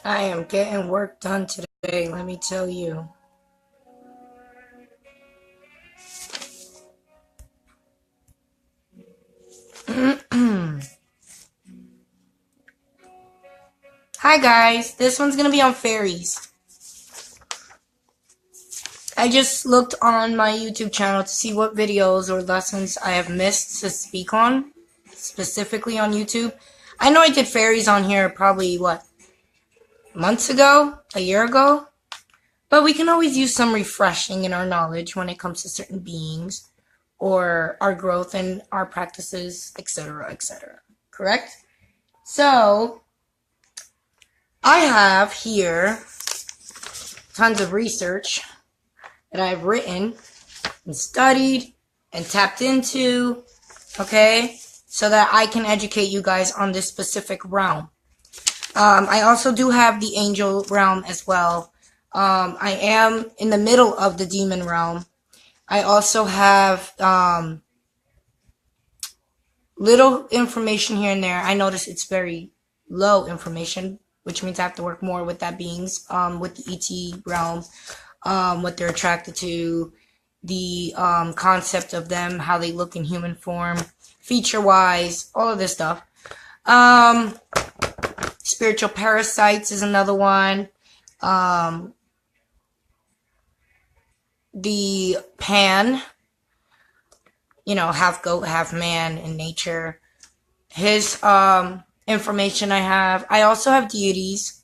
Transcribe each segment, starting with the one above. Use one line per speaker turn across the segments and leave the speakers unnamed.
I am getting work done today, let me tell you. Hi guys, this one's gonna be on fairies. I just looked on my YouTube channel to see what videos or lessons I have missed to speak on, specifically on YouTube. I know I did fairies on here probably, months ago? A year ago? But we can always use some refreshing in our knowledge when it comes to certain beings or our growth and our practices, etc., etc. Correct? So, I have here tons of research that I've written and studied and tapped into, okay, so that I can educate you guys on this specific realm. I also do have the angel realm as well. I am in the middle of the demon realm. I also have little information here and there. I notice it's very low information, which means I have to work more with that beings, with the ET realm, what they're attracted to, the concept of them, how they look in human form, feature-wise, all of this stuff. Spiritual parasites is another one. The Pan, half goat, half man in nature. His information I have. I also have deities.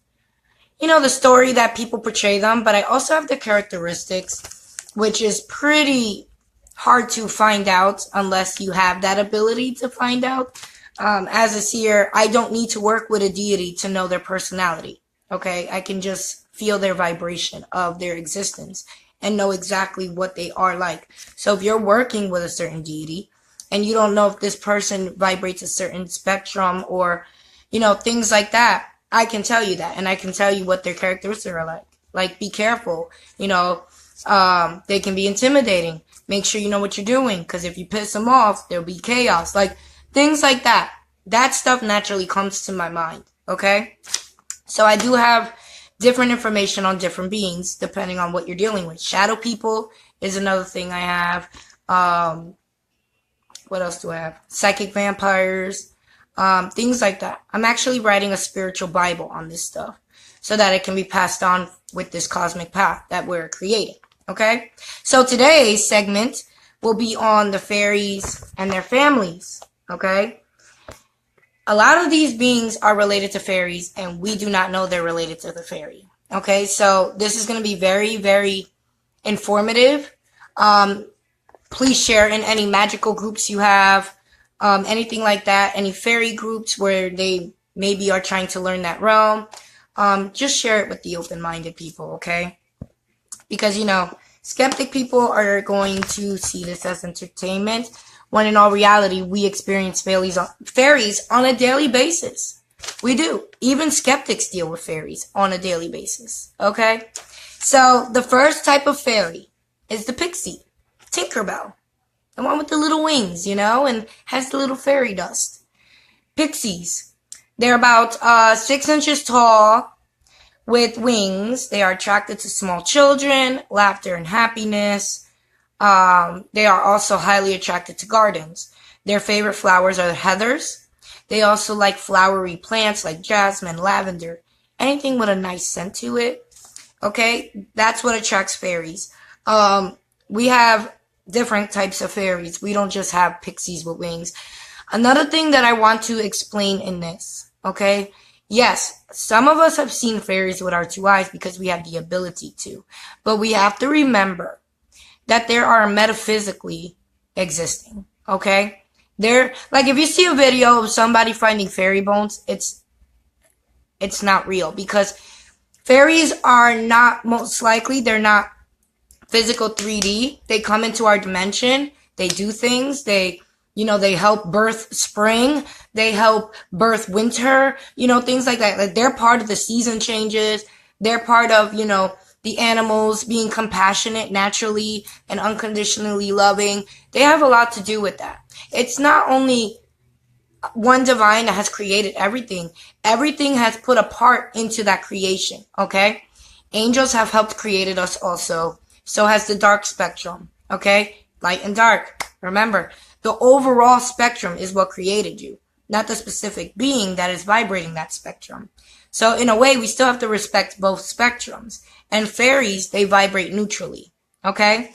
The story that people portray them, but I also have the characteristics, which is pretty hard to find out unless you have that ability to find out. As a seer, I don't need to work with a deity to know their personality. Okay, I can just feel their vibration of their existence and know exactly what they are like. So if you're working with a certain deity and you don't know if this person vibrates a certain spectrum or, things like that, I can tell you that. And I can tell you what their characteristics are like. Like, be careful. They can be intimidating. Make sure you know what you're doing. Because if you piss them off, there'll be chaos. Like, things like that. That stuff naturally comes to my mind. Okay? So I do have different information on different beings depending on what you're dealing with. Shadow people is another thing I have. What else do I have? Psychic vampires, things like that. I'm actually writing a spiritual Bible on this stuff so that it can be passed on with this cosmic path that we're creating. Okay? So today's segment will be on the fairies and their families. Okay? A lot of these beings are related to fairies, and we do not know they're related to the fairy. Okay, so this is going to be very, very informative. Please share in any magical groups you have, anything like that, any fairy groups where they maybe are trying to learn that realm. Just share it with the open-minded people, okay? Because, skeptic people are going to see this as entertainment, when in all reality, we experience fairies on a daily basis. We do. Even skeptics deal with fairies on a daily basis. Okay? So, the first type of fairy is the pixie. Tinkerbell. The one with the little wings, and has the little fairy dust. Pixies. They're about 6 inches tall with wings. They are attracted to small children, laughter and happiness. They are also highly attracted to gardens. Their favorite flowers are the heathers. They also like flowery plants like jasmine, lavender, anything with a nice scent to it. Okay, that's what attracts fairies. We have different types of fairies. We don't just have pixies with wings. Another thing that I want to explain in this, okay? Yes, some of us have seen fairies with our 2 eyes because we have the ability to. But we have to remember that there are metaphysically existing, okay? Like, if you see a video of somebody finding fairy bones, it's not real, because fairies are not, most likely, they're not physical 3D. They come into our dimension. They do things. They help birth spring. They help birth winter, things like that. Like, they're part of the season changes. They're part of, the animals being compassionate naturally and unconditionally loving. They have a lot to do with that. It's not only one divine that has created everything. Everything has put a part into that creation, okay? Angels have helped created us also. So has the dark spectrum, okay? Light and dark. Remember, the overall spectrum is what created you, not the specific being that is vibrating that spectrum. So in a way, we still have to respect both spectrums. And fairies, they vibrate neutrally, okay?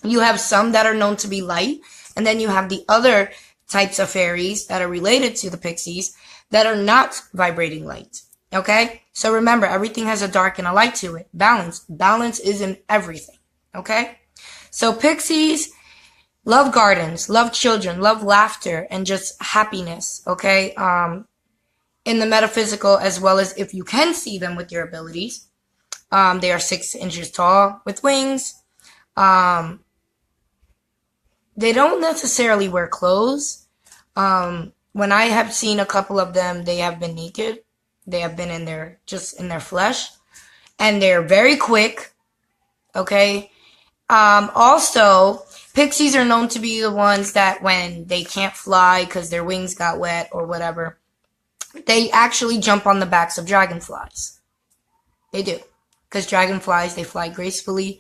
You have some that are known to be light, and then you have the other types of fairies that are related to the pixies that are not vibrating light. Okay? So remember, everything has a dark and a light to it. Balance. Balance is in everything. Okay? So pixies love gardens, love children, love laughter, and just happiness. Okay? In the metaphysical, as well as if you can see them with your abilities. They are 6 inches tall with wings. They don't necessarily wear clothes. When I have seen a couple of them, they have been naked. They have been in their flesh. And they're very quick. Okay. Also, pixies are known to be the ones that when they can't fly because their wings got wet or whatever, they actually jump on the backs of dragonflies. They do. Because dragonflies, they fly gracefully.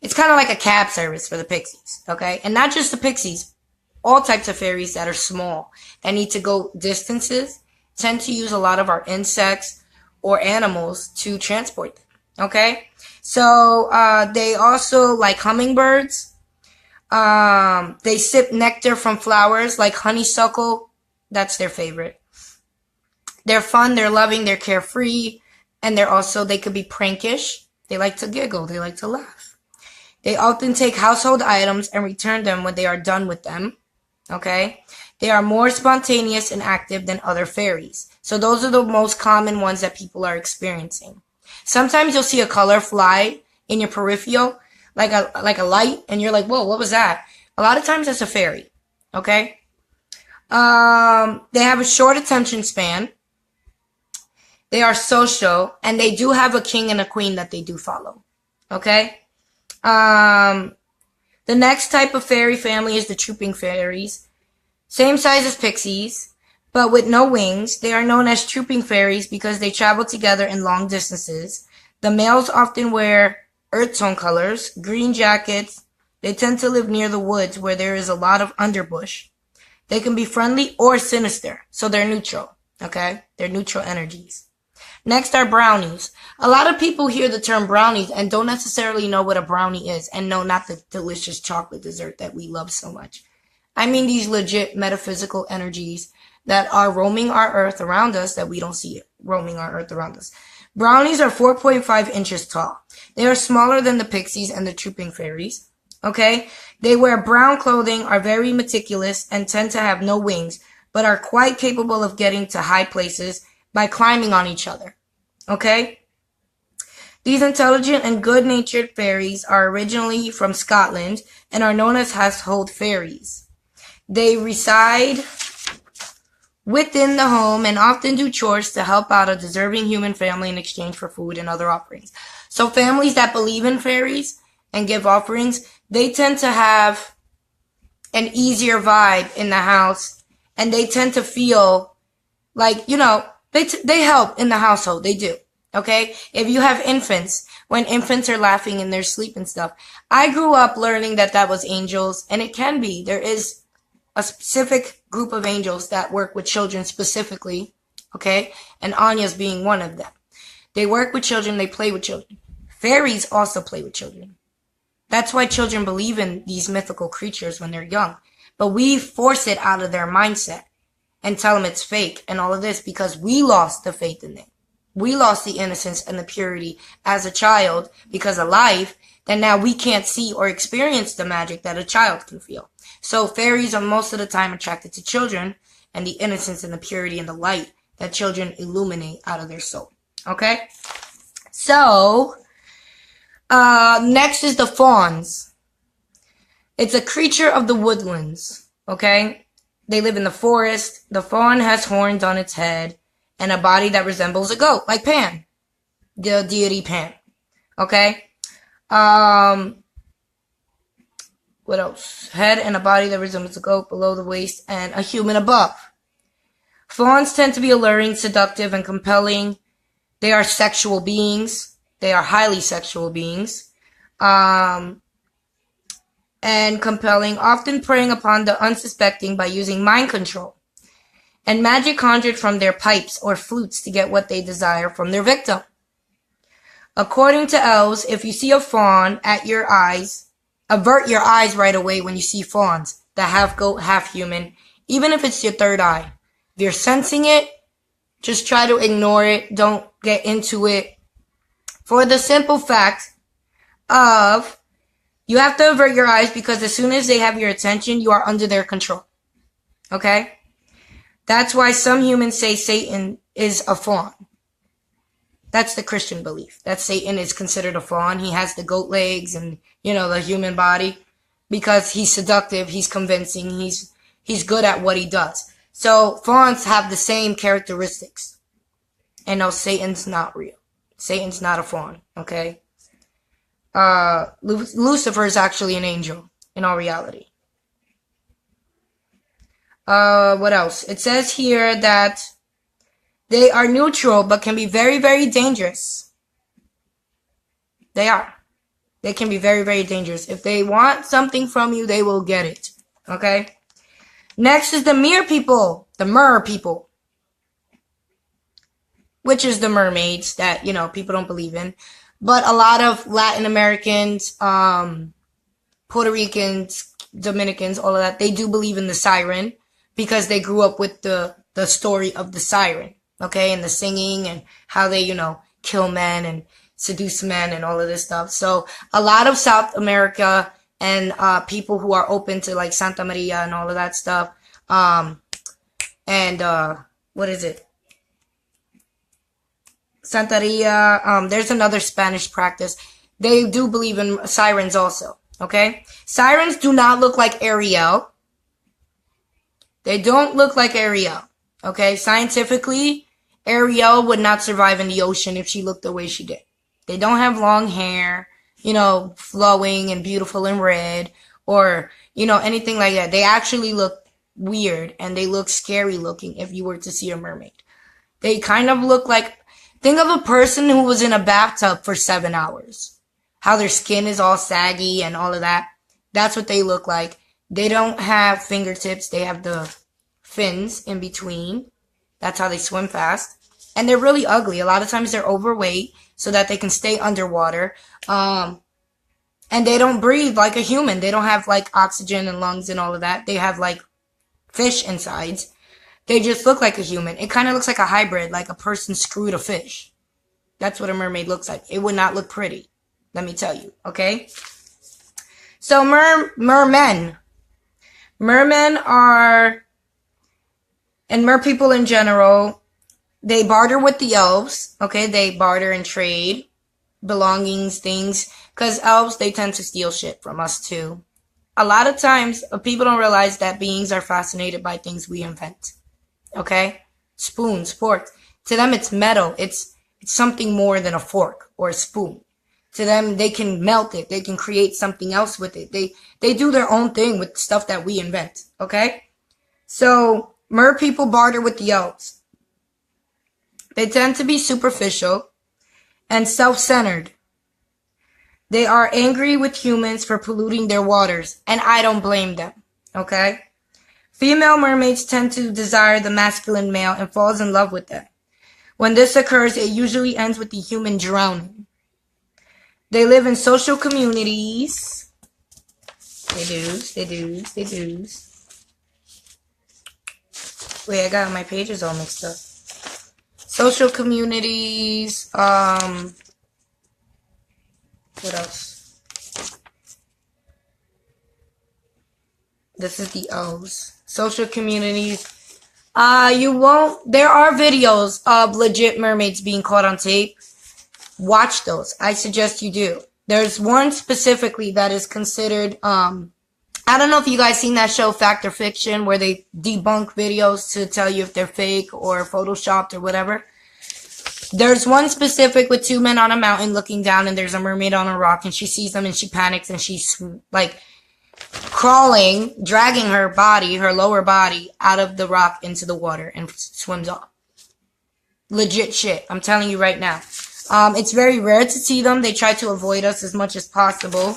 It's kind of like a cab service for the pixies, okay? And not just the pixies. All types of fairies that are small, that need to go distances, tend to use a lot of our insects or animals to transport them, okay? So, they also like hummingbirds. They sip nectar from flowers like honeysuckle. That's their favorite. They're fun, they're loving, they're carefree, and they could be prankish. They like to giggle, they like to laugh. They often take household items and return them when they are done with them. Okay? They are more spontaneous and active than other fairies. So those are the most common ones that people are experiencing. Sometimes you'll see a color fly in your peripheral, like a light, and you're like, whoa, what was that? A lot of times that's a fairy. Okay? They have a short attention span. They are social, and they do have a king and a queen that they do follow. Okay? The next type of fairy family is the trooping fairies. Same size as pixies, but with no wings. They are known as trooping fairies because they travel together in long distances. The males often wear earth tone colors, green jackets. They tend to live near the woods where there is a lot of underbush. They can be friendly or sinister, so they're neutral. Okay? They're neutral energies. Next are brownies. A lot of people hear the term brownies and don't necessarily know what a brownie is, and no, not the delicious chocolate dessert that we love so much. I mean these legit metaphysical energies that are roaming our earth around us that we don't see roaming our earth around us. Brownies are 4.5 inches tall. They are smaller than the pixies and the trooping fairies. Okay? They wear brown clothing, are very meticulous, and tend to have no wings, but are quite capable of getting to high places by climbing on each other. Okay? These intelligent and good-natured fairies are originally from Scotland and are known as household fairies. They reside within the home and often do chores to help out a deserving human family in exchange for food and other offerings. So families that believe in fairies and give offerings, they tend to have an easier vibe in the house, and they tend to feel like, they help in the household. They do. Okay? If you have infants, when infants are laughing in their sleep and stuff, I grew up learning that was angels, and it can be. There is a specific group of angels that work with children specifically, okay? And Anya's being one of them. They work with children, they play with children. Fairies also play with children. That's why children believe in these mythical creatures when they're young. But we force it out of their mindset and tell them it's fake and all of this because we lost the faith in it. We lost the innocence and the purity as a child because of life, that now we can't see or experience the magic that a child can feel. So fairies are most of the time attracted to children and the innocence and the purity and the light that children illuminate out of their soul. Okay? So, next is the fawns. It's a creature of the woodlands. Okay? They live in the forest. The fawn has horns on its head and a body that resembles a goat, like Pan, the deity Pan. Okay? What else? Head and a body that resembles a goat below the waist and a human above. Fawns tend to be alluring, seductive, and compelling. They are sexual beings. They are highly sexual beings. And compelling, often preying upon the unsuspecting by using mind control and magic conjured from their pipes or flutes to get what they desire from their victim. According to elves, if you see a fawn at your eyes, avert your eyes right away when you see fawns that half goat, half human, even if it's your third eye. If you're sensing it, just try to ignore it. Don't get into it. For the simple fact of you have to avert your eyes because as soon as they have your attention, you are under their control. Okay? That's why some humans say Satan is a fawn. That's the Christian belief, that Satan is considered a fawn. He has the goat legs and, the human body because he's seductive, he's convincing, he's good at what he does. So fawns have the same characteristics. And no, Satan's not real. Satan's not a fawn, okay? Lucifer is actually an angel in all reality. What else? It says here that they are neutral, but can be very, very dangerous. They are. They can be very, very dangerous. If they want something from you, they will get it. Okay? Next is the mer people. The mer people. Which is the mermaids that, people don't believe in. But a lot of Latin Americans, Puerto Ricans, Dominicans, all of that, they do believe in the siren because they grew up with the story of the siren. Okay, and the singing and how they, kill men and seduce men and all of this stuff. So a lot of South America and people who are open to like Santa Maria and all of that stuff. What is it? Santeria. There's another Spanish practice. They do believe in sirens also. Okay, sirens do not look like Ariel. They don't look like Ariel. Okay, scientifically, Ariel would not survive in the ocean if she looked the way she did. They don't have long hair, flowing and beautiful and red or, anything like that. They actually look weird and they look scary looking if you were to see a mermaid. They kind of look like, think of a person who was in a bathtub for 7 hours. How their skin is all saggy and all of that. That's what they look like. They don't have fingertips. They have the fins in between. That's how they swim fast. And they're really ugly. A lot of times they're overweight so that they can stay underwater. And they don't breathe like a human. They don't have like oxygen and lungs and all of that. They have like fish insides. They just look like a human. It kind of looks like a hybrid, like a person screwed a fish. That's what a mermaid looks like. It would not look pretty. Let me tell you. Okay? So mermen. Mermen are, and mer people in general, they barter with the elves, okay? They barter and trade belongings, things, because elves, they tend to steal shit from us too. A lot of times, people don't realize that beings are fascinated by things we invent, okay? Spoons, forks. To them, it's metal. It's something more than a fork or a spoon. To them, they can melt it. They can create something else with it. They do their own thing with stuff that we invent, okay? So, mer people barter with the elves. They tend to be superficial and self-centered. They are angry with humans for polluting their waters, and I don't blame them, okay? Female mermaids tend to desire the masculine male and falls in love with them. When this occurs, it usually ends with the human drowning. They live in social communities. They do. Wait, I got my pages all mixed up. Social communities, what else? This is the elves. Social communities. There are videos of legit mermaids being caught on tape. Watch those. I suggest you do. There's one specifically that is considered, I don't know if you guys seen that show, Fact or Fiction, where they debunk videos to tell you if they're fake or photoshopped or whatever. There's one specific with two men on a mountain looking down, and there's a mermaid on a rock, and she sees them and she panics and she's like crawling, dragging her body, her lower body, out of the rock into the water and swims off. Legit shit. I'm telling you right now. It's very rare to see them. They try to avoid us as much as possible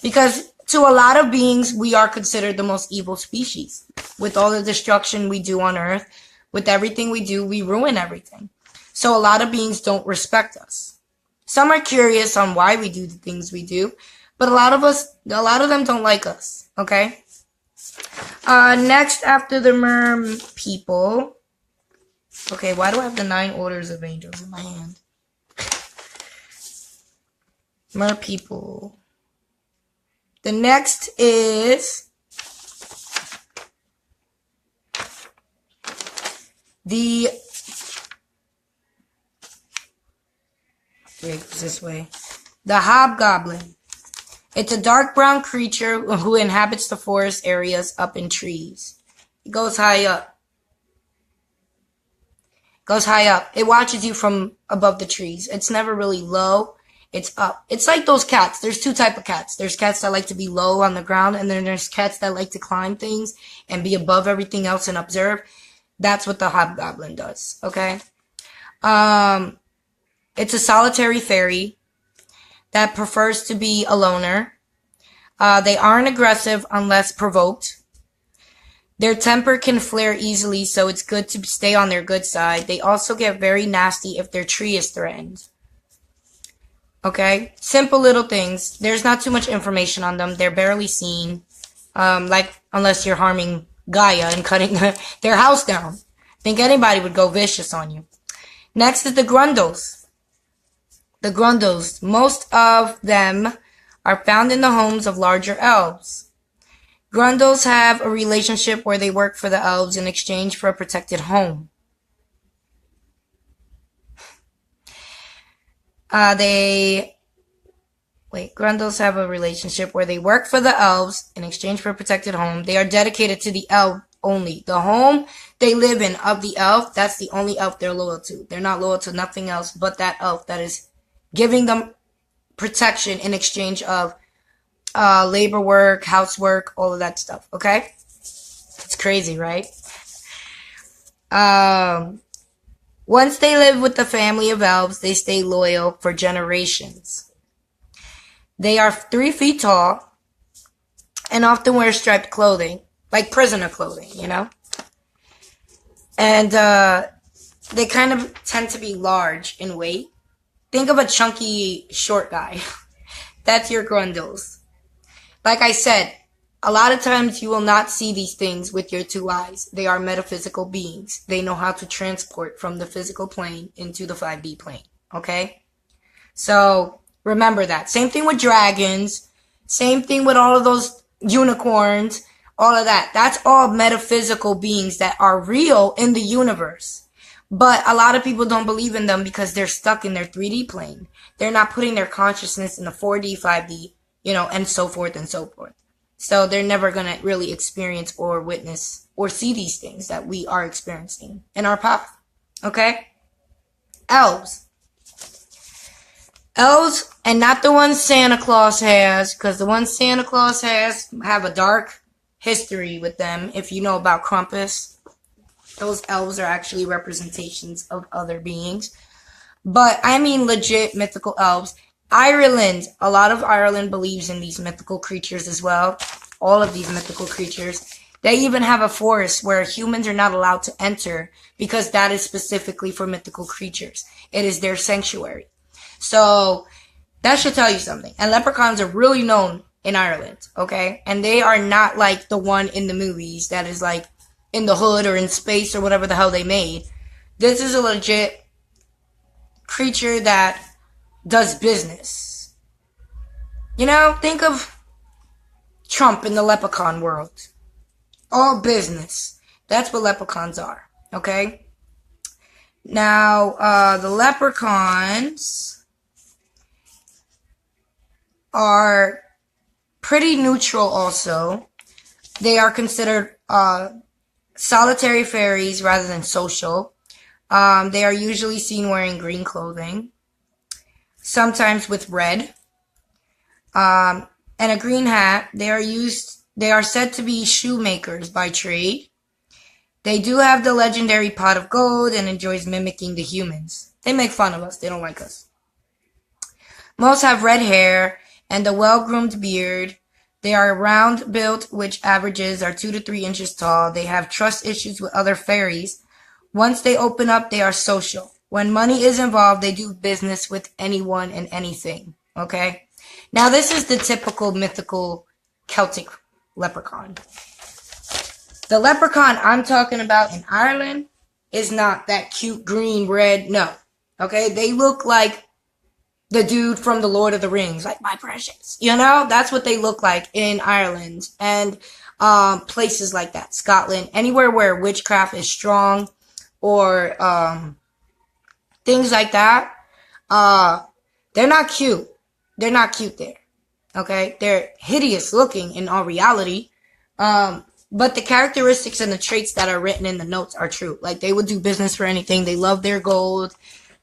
because to a lot of beings, we are considered the most evil species. With all the destruction we do on Earth, with everything we do, we ruin everything. So a lot of beings don't respect us. Some are curious on why we do the things we do, but a lot of them don't like us, okay? Next after the merm people. Okay, why do I have the 9 orders of angels in my hand? Mer people. The next is the this way. The hobgoblin. It's a dark brown creature who inhabits the forest areas up in trees. It goes high up. It watches you from above the trees. It's never really low. It's up. It's like those cats. There's 2 types of cats. There's cats that like to be low on the ground, and then there's cats that like to climb things and be above everything else and observe. That's what the hobgoblin does, okay? It's a solitary fairy that prefers to be a loner. They aren't aggressive unless provoked. Their temper can flare easily, so it's good to stay on their good side. They also get very nasty if their tree is threatened. Okay? Simple little things. There's not too much information on them. They're barely seen. Unless you're harming Gaia and cutting their house down. I think anybody would go vicious on you. Next is the Grundles. The Grundles. Most of them are found in the homes of larger elves. Grundles have a relationship where they work for the elves in exchange for a protected home. Grundles have a relationship where they work for the elves in exchange for a protected home. They are dedicated to the elf only. The home they live in of the elf, that's the only elf they're loyal to. They're not loyal to nothing else but that elf that is giving them protection in exchange of labor work, housework, all of that stuff, okay? It's crazy, right? Once they live with the family of elves, they stay loyal for generations. They are 3 feet tall and often wear striped clothing, like prisoner clothing, you know? And they kind of tend to be large in weight. Think of a chunky, short guy. That's your Grundles. Like I said, a lot of times you will not see these things with your 2 eyes. They are metaphysical beings. They know how to transport from the physical plane into the 5D plane. Okay? So, remember that. Same thing with dragons. Same thing with all of those unicorns. All of that. That's all metaphysical beings that are real in the universe. But a lot of people don't believe in them because they're stuck in their 3D plane. They're not putting their consciousness in the 4D, 5D, and so forth and so forth. So they're never going to really experience or witness or see these things that we are experiencing in our path. Okay? Elves. Elves, and not the ones Santa Claus has, because the ones Santa Claus has have a dark history with them. If you know about Krampus, those elves are actually representations of other beings. But I mean legit mythical elves. Ireland, a lot of Ireland believes in these mythical creatures as well. All of these mythical creatures. They even have a forest where humans are not allowed to enter because that is specifically for mythical creatures. It is their sanctuary. So that should tell you something. And leprechauns are really known in Ireland, okay? And they are not like the one in the movies that is like in the hood or in space or whatever the hell they made. This is a legit creature that does business. Think of Trump in the leprechaun world. All business. That's what leprechauns are, okay? Now, the leprechauns are pretty neutral also. They are considered solitary fairies rather than social. They are usually seen wearing green clothing, sometimes with red, and a green hat. They are used They are said to be shoemakers by trade. They do have the legendary pot of gold and enjoys mimicking the humans. They make fun of us. They don't like us. Most have red hair and a well-groomed beard. They are round built, which averages are 2 to 3 inches tall. They have trust issues with other fairies. Once they open up, they are social. When money is involved, they do business with anyone and anything. Okay? Now, this is the typical mythical Celtic leprechaun. The leprechaun I'm talking about in Ireland is not that cute green, red. No. Okay? They look like the dude from the Lord of the Rings, like my precious. You know? That's what they look like in Ireland and places like that. Scotland. Anywhere where witchcraft is strong or things like that. They're not cute. They're not cute there. Okay? They're hideous looking in all reality. But the characteristics and the traits that are written in the notes are true. Like, they would do business for anything. They love their gold,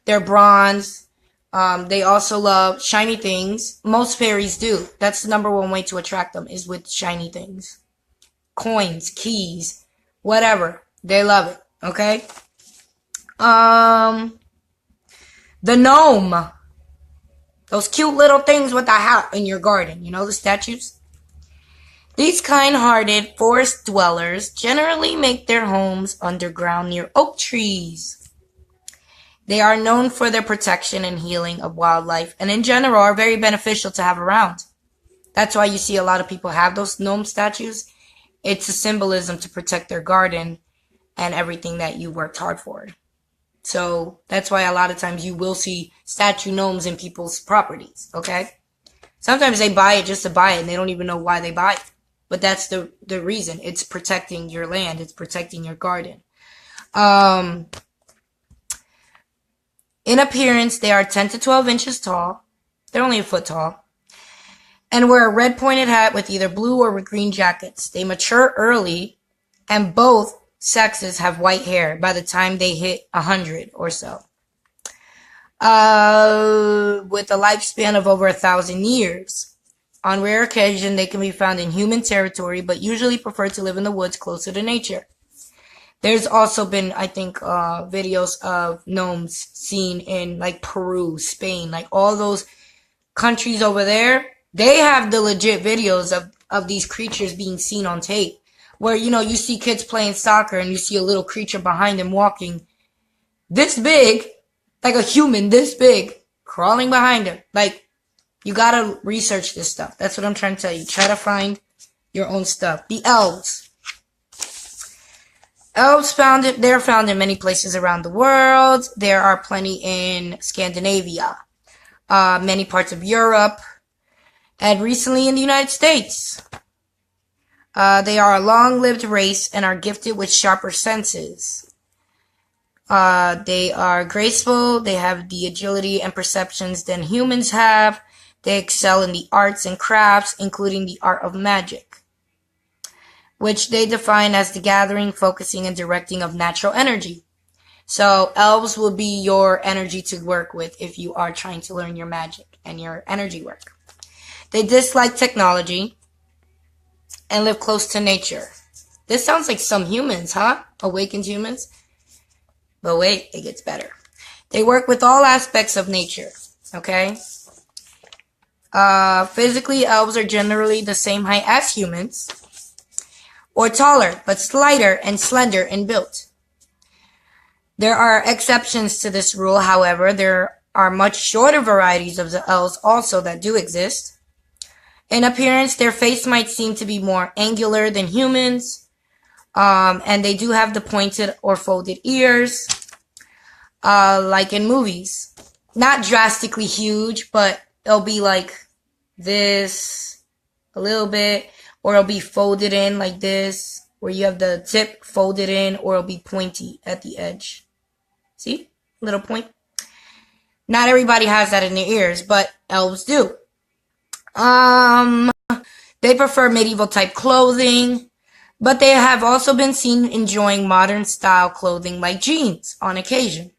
their bronze. They also love shiny things. Most fairies do. That's the number one way to attract them, is with shiny things. Coins, keys, whatever. They love it. Okay? The gnome. Those cute little things with the hat in your garden. You know, the statues? These kind-hearted forest dwellers generally make their homes underground near oak trees. They are known for their protection and healing of wildlife, and in general are very beneficial to have around. That's why you see a lot of people have those gnome statues. It's a symbolism to protect their garden and everything that you worked hard for. So that's why a lot of times you will see statue gnomes in people's properties, okay? Sometimes they buy it just to buy it, and they don't even know why they buy it. But that's the reason. It's protecting your land. It's protecting your garden. In appearance, they are 10 to 12 inches tall. They're only a foot tall. And wear a red pointed hat with either blue or green jackets. They mature early, and both sexes have white hair by the time they hit 100 or so. With a lifespan of over 1,000 years. On rare occasion, they can be found in human territory, but usually prefer to live in the woods closer to nature. There's also been, I think, videos of gnomes seen in, like, Peru, Spain, like, all those countries over there. They have the legit videos of these creatures being seen on tape. Where, you know, you see kids playing soccer and you see a little creature behind them walking this big, like a human this big, crawling behind them. Like, you gotta research this stuff. That's what I'm trying to tell you. Try to find your own stuff. The elves. Elves they're found in many places around the world. There are plenty in Scandinavia, many parts of Europe, and recently in the United States. They are a long-lived race and are gifted with sharper senses. They are graceful. They have the agility and perceptions than humans have. They excel in the arts and crafts, including the art of magic, which they define as the gathering, focusing, and directing of natural energy. So elves will be your energy to work with if you are trying to learn your magic and your energy work. They dislike technology and live close to nature. This sounds like some humans, huh? Awakened humans. But wait, it gets better. They work with all aspects of nature, okay? Physically, elves are generally the same height as humans, or taller, but slighter and slender in build. There are exceptions to this rule, however. There are much shorter varieties of the elves also that do exist. In appearance, their face might seem to be more angular than humans, and they do have the pointed or folded ears, like in movies. Not drastically huge, but it'll be like this a little bit, or it'll be folded in like this, where you have the tip folded in, or it'll be pointy at the edge. See? Little point. Not everybody has that in their ears, but elves do. They prefer medieval type clothing, but they have also been seen enjoying modern style clothing like jeans on occasion.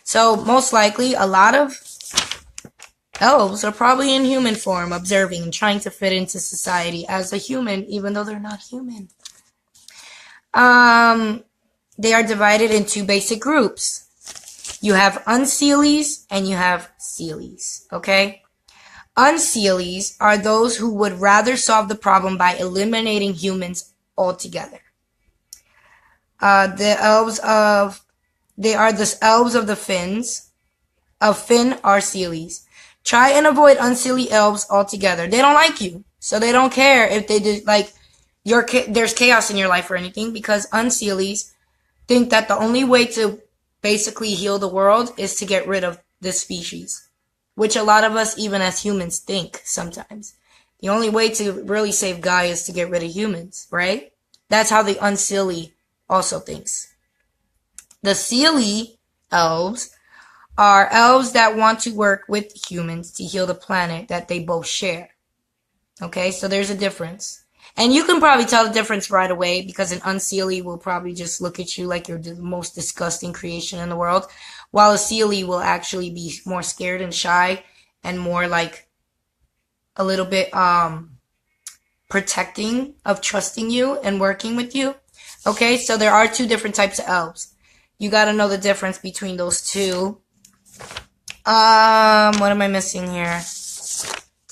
So most likely a lot of Elves are probably in human form, observing and trying to fit into society as a human, even though they're not human. They are divided into basic groups. You have unseelies and you have seelies, okay? Unseelies are those who would rather solve the problem by eliminating humans altogether. They are the elves of the Finns. Of Finn are seelies. Try and avoid unseelie elves altogether. They don't like you, so they don't care if they do there's chaos in your life or anything, because unseelies think that the only way to basically heal the world is to get rid of this species, which a lot of us, even as humans, think sometimes. The only way to really save Gaia is to get rid of humans, right? That's how the unseelie also thinks. The seelie elves are elves that want to work with humans to heal the planet that they both share. Okay, so there's a difference. And you can probably tell the difference right away, because an unseelie will probably just look at you like you're the most disgusting creation in the world, while a seelie will actually be more scared and shy and more like a little bit protecting of trusting you and working with you. Okay, so there are two different types of elves. You got to know the difference between those two. What am I missing here?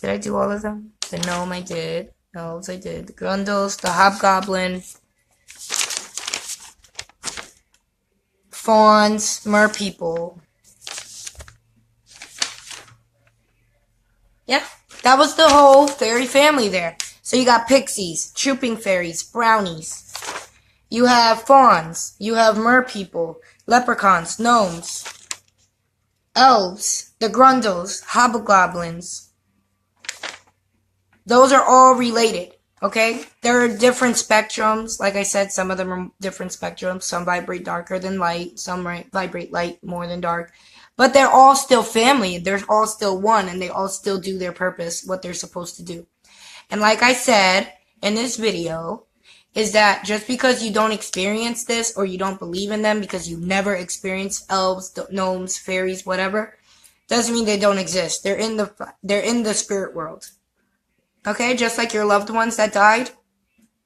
Did I do all of them? The gnome I did. Elves I did. The grundles, the hobgoblin, fauns, merpeople. Yeah, that was the whole fairy family there. So you got pixies, trooping fairies, brownies. You have fauns. You have merpeople, leprechauns, gnomes, elves, the grundles, hobgoblins. Those are all related, okay? There are different spectrums. Like I said, some of them are different spectrums. Some vibrate darker than light. Some vibrate light more than dark. But they're all still family. They're all still one, and they all still do their purpose, what they're supposed to do. And like I said in this video, is that just because you don't experience this, or you don't believe in them because you've never experienced elves, gnomes, fairies, whatever, doesn't mean they don't exist. They're in the spirit world. Okay, just like your loved ones that died,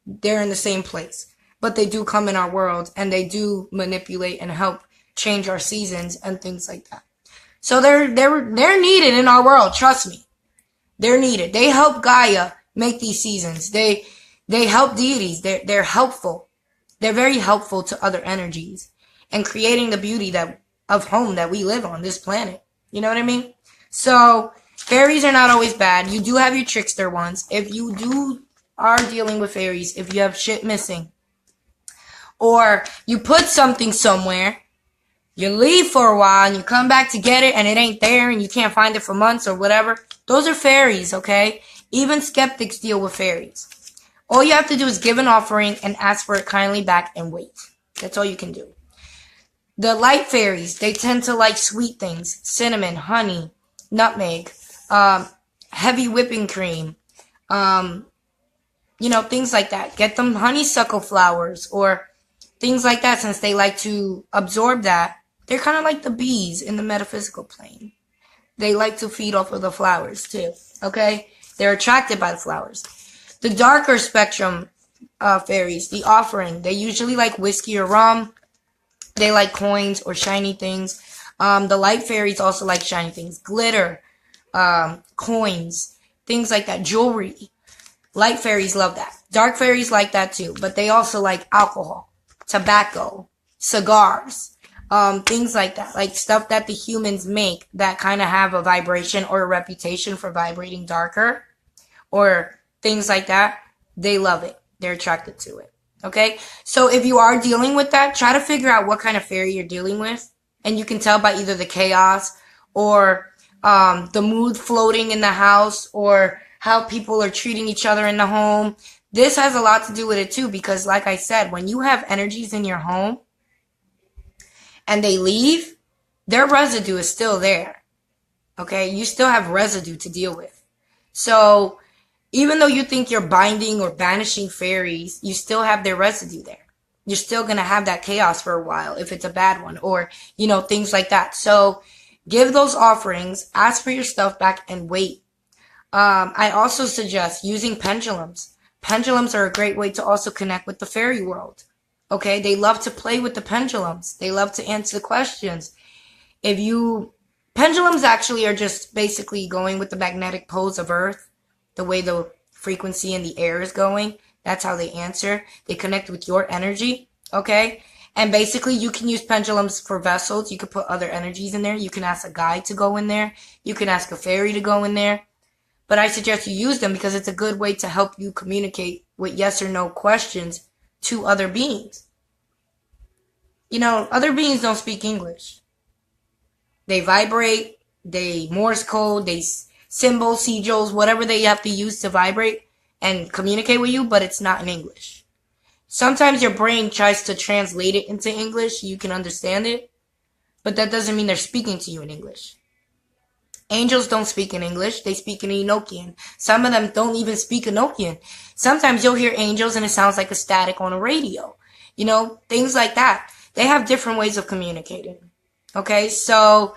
they're in the same place. But they do come in our world, and they do manipulate and help change our seasons and things like that. So they're needed in our world, trust me. They're needed. They help Gaia make these seasons. They help deities. They're helpful. They're very helpful to other energies and creating the beauty of home that we live on this planet. You know what I mean? So fairies are not always bad. You do have your trickster ones. If you are dealing with fairies, if you have shit missing, or you put something somewhere, you leave for a while and you come back to get it and it ain't there and you can't find it for months or whatever, those are fairies, okay? Even skeptics deal with fairies. All you have to do is give an offering and ask for it kindly back and wait. That's all you can do. The light fairies, they tend to like sweet things, cinnamon, honey, nutmeg, heavy whipping cream, things like that. Get them honeysuckle flowers or things like that, since they like to absorb that. They're kind of like the bees in the metaphysical plane. They like to feed off of the flowers too, okay? They're attracted by the flowers. The darker spectrum fairies, the offering, they usually like whiskey or rum. They like coins or shiny things. The light fairies also like shiny things. Glitter, coins, things like that. Jewelry. Light fairies love that. Dark fairies like that too. But they also like alcohol, tobacco, cigars, things like that. Like stuff that the humans make that kind of have a vibration or a reputation for vibrating darker. Or things like that. They love it. They're attracted to it. Okay? So if you are dealing with that, try to figure out what kind of fairy you're dealing with. And you can tell by either the chaos or the mood floating in the house or how people are treating each other in the home. This has a lot to do with it too, because like I said, when you have energies in your home and they leave, their residue is still there. Okay? You still have residue to deal with. So even though you think you're binding or banishing fairies, you still have their residue there. You're still going to have that chaos for a while if it's a bad one or, things like that. So Give those offerings, ask for your stuff back, and wait. I also suggest using pendulums. Pendulums are a great way to also connect with the fairy world. Okay, they love to play with the pendulums. They love to answer the questions. Pendulums actually are just basically going with the magnetic poles of Earth, the way the frequency in the air is going. That's how they answer. They connect with your energy, okay? And basically, you can use pendulums for vessels. You could put other energies in there. You can ask a guide to go in there. You can ask a fairy to go in there. But I suggest you use them because it's a good way to help you communicate with yes or no questions to other beings. You know, other beings don't speak English. They vibrate, they Morse code, they symbols, sigils, whatever they have to use to vibrate and communicate with you, but it's not in English. Sometimes your brain tries to translate it into English so you can understand it, but that doesn't mean they're speaking to you in English. Angels don't speak in English, they speak in Enochian. Some of them don't even speak Enochian. Sometimes you'll hear angels and it sounds like a static on a radio. You know, things like that. They have different ways of communicating. Okay, so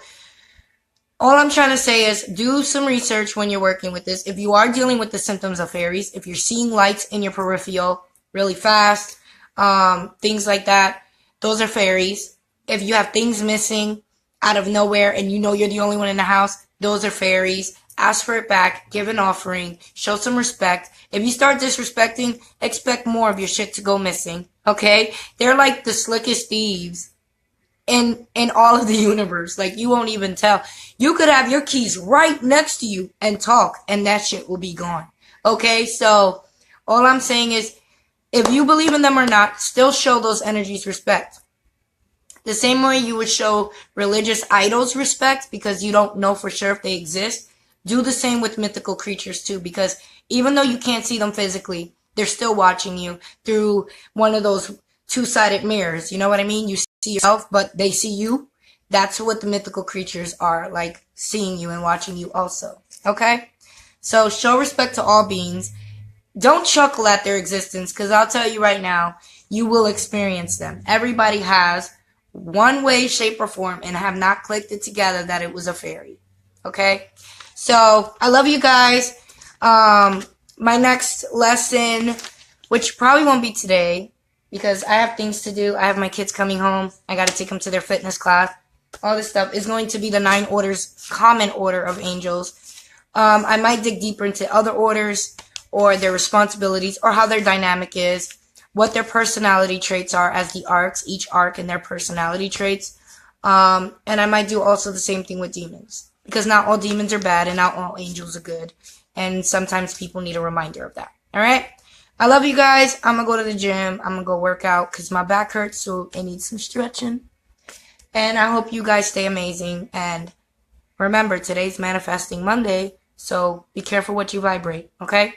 all I'm trying to say is do some research when you're working with this. If you are dealing with the symptoms of fairies, if you're seeing lights in your peripheral really fast, things like that, those are fairies. If you have things missing out of nowhere and you know you're the only one in the house, those are fairies. Ask for it back, give an offering, show some respect. If you start disrespecting, expect more of your shit to go missing, okay? They're like the slickest thieves in all of the universe. Like, you won't even tell. You could have your keys right next to you and talk, and that shit will be gone. Okay, so all I'm saying is, if you believe in them or not, still show those energies respect. The same way you would show religious idols respect because you don't know for sure if they exist, do the same with mythical creatures too, because even though you can't see them physically, they're still watching you through one of those two-sided mirrors. You know what I mean? You see yourself, but they see you. That's what the mythical creatures are, like seeing you and watching you also. Okay? So show respect to all beings. Don't chuckle at their existence, because I'll tell you right now, you will experience them. Everybody has one way, shape, or form, and have not clicked it together that it was a fairy. Okay? So, I love you guys. My next lesson, which probably won't be today, because I have things to do. I have my kids coming home. I got to take them to their fitness class. All this stuff is going to be the 9 orders, common order of angels. I might dig deeper into other orders or their responsibilities or how their dynamic is, what their personality traits are as the arcs, each arc and their personality traits. And I might do also the same thing with demons, because not all demons are bad and not all angels are good. And sometimes people need a reminder of that. All right? I love you guys. I'm going to go to the gym. I'm going to go work out because my back hurts, so it needs some stretching. And I hope you guys stay amazing. And remember, today's Manifesting Monday, so be careful what you vibrate, okay?